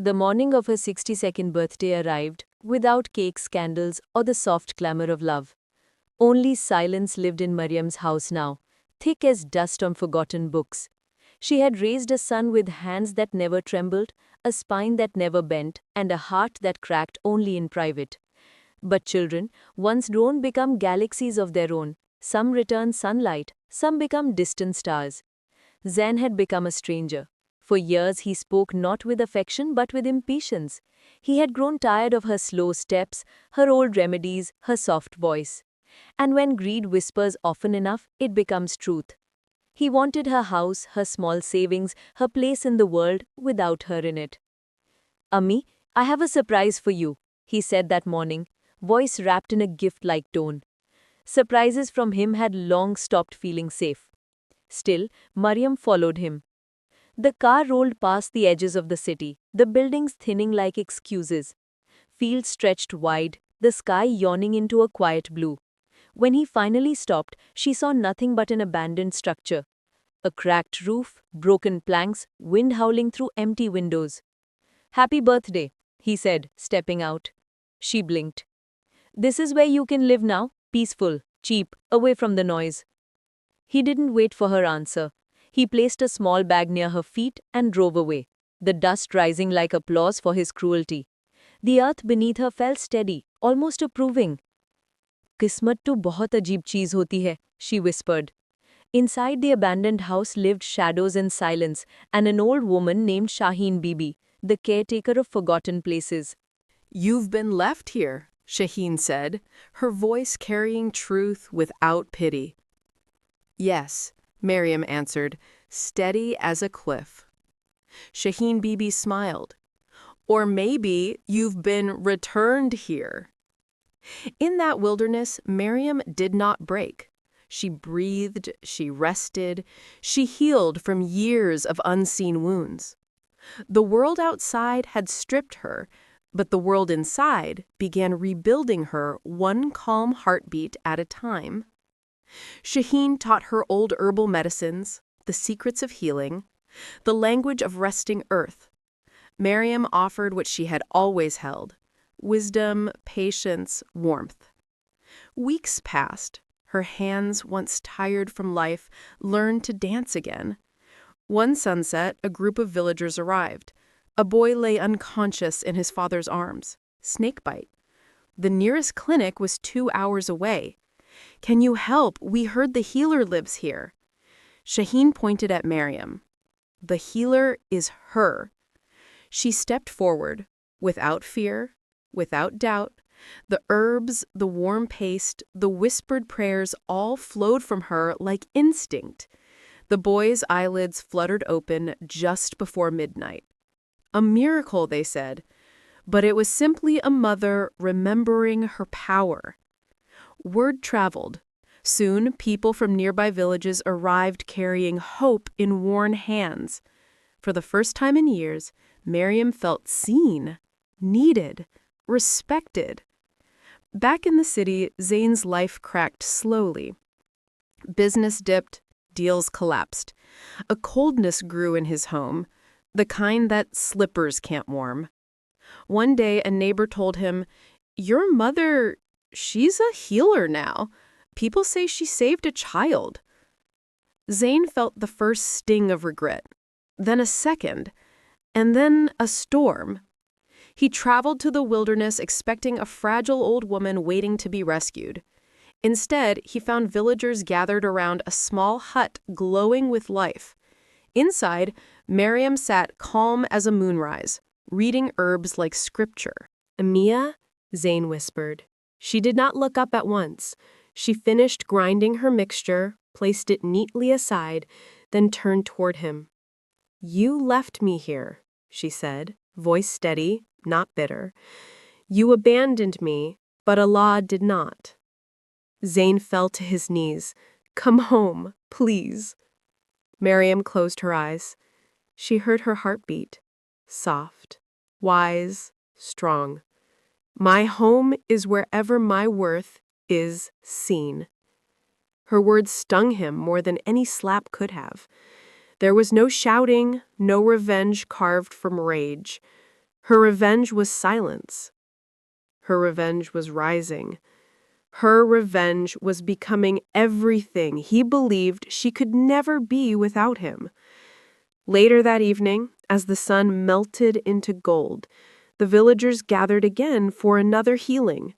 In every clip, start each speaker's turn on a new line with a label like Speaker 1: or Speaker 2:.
Speaker 1: The morning of her 62nd birthday arrived, without cakes, candles, or the soft clamor of love. Only silence lived in Mariam's house now, thick as dust on forgotten books. She had raised a son with hands that never trembled, a spine that never bent, and a heart that cracked only in private. But children, once grown, become galaxies of their own. Some return sunlight, some become distant stars. Zen had become a stranger. For years he spoke not with affection but with impatience. He had grown tired of her slow steps, her old remedies, her soft voice. And when greed whispers often enough, it becomes truth. He wanted her house, her small savings, her place in the world, without her in it. Ammi, I have a surprise for you, he said that morning, voice wrapped in a gift-like tone. Surprises from him had long stopped feeling safe. Still, Mariam followed him. The car rolled past the edges of the city, the buildings thinning like excuses. Fields stretched wide, the sky yawning into a quiet blue. When he finally stopped, she saw nothing but an abandoned structure. A cracked roof, broken planks, wind howling through empty windows. "Happy birthday," he said, stepping out. She blinked. "This is where you can live now, peaceful, cheap, away from the noise." He didn't wait for her answer. He placed a small bag near her feet and drove away, the dust rising like applause for his cruelty. The earth beneath her felt steady, almost approving. "Kismat to bahut ajeeb cheez hoti hai," she whispered. Inside the abandoned house lived shadows and silence, and an old woman named Shaheen Bibi, the caretaker of forgotten places.
Speaker 2: "You've been left here," Shaheen said, her voice carrying truth without pity. "Yes," Mariam answered, steady as a cliff. Shaheen Bibi smiled. "Or maybe you've been returned here." In that wilderness, Mariam did not break. She breathed, she rested, she healed from years of unseen wounds. The world outside had stripped her, but the world inside began rebuilding her one calm heartbeat at a time. Shaheen taught her old herbal medicines, the secrets of healing, the language of resting earth. Mariam offered what she had always held: wisdom, patience, warmth. Weeks passed. Her hands, once tired from life, learned to dance again. One sunset, a group of villagers arrived. A boy lay unconscious in his father's arms. Snakebite. The nearest clinic was 2 hours away. "Can you help? We heard the healer lives here." Shaheen pointed at Mariam. "The healer is her." She stepped forward, without fear, without doubt. The herbs, the warm paste, the whispered prayers all flowed from her like instinct. The boy's eyelids fluttered open just before midnight. A miracle, they said, but it was simply a mother remembering her power. Word traveled. Soon, people from nearby villages arrived carrying hope in worn hands. For the first time in years, Mariam felt seen, needed, respected. Back in the city, Zayn's life cracked slowly. Business dipped, deals collapsed. A coldness grew in his home, the kind that slippers can't warm. One day, a neighbor told him, "Your mother, she's a healer now. People say she saved a child." Zayn felt the first sting of regret, then a second, and then a storm. He traveled to the wilderness expecting a fragile old woman waiting to be rescued. Instead, he found villagers gathered around a small hut glowing with life. Inside, Mariam sat calm as a moonrise, reading herbs like scripture. "Amia," Zayn whispered. She did not look up at once. She finished grinding her mixture, placed it neatly aside, then turned toward him. "You left me here," she said, voice steady, not bitter. "You abandoned me, but Allah did not." Zayn fell to his knees. "Come home, please." Mariam closed her eyes. She heard her heartbeat. Soft, wise, strong. "My home is wherever my worth is seen." Her words stung him more than any slap could have. There was no shouting, no revenge carved from rage. Her revenge was silence. Her revenge was rising. Her revenge was becoming everything he believed she could never be without him. Later that evening, as the sun melted into gold, the villagers gathered again for another healing.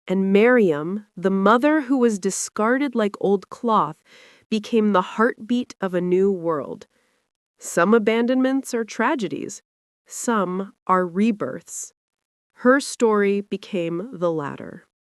Speaker 2: And Miriam, the mother who was discarded like old cloth, became the heartbeat of a new world. Some abandonments are tragedies. Some are rebirths. Her story became the latter.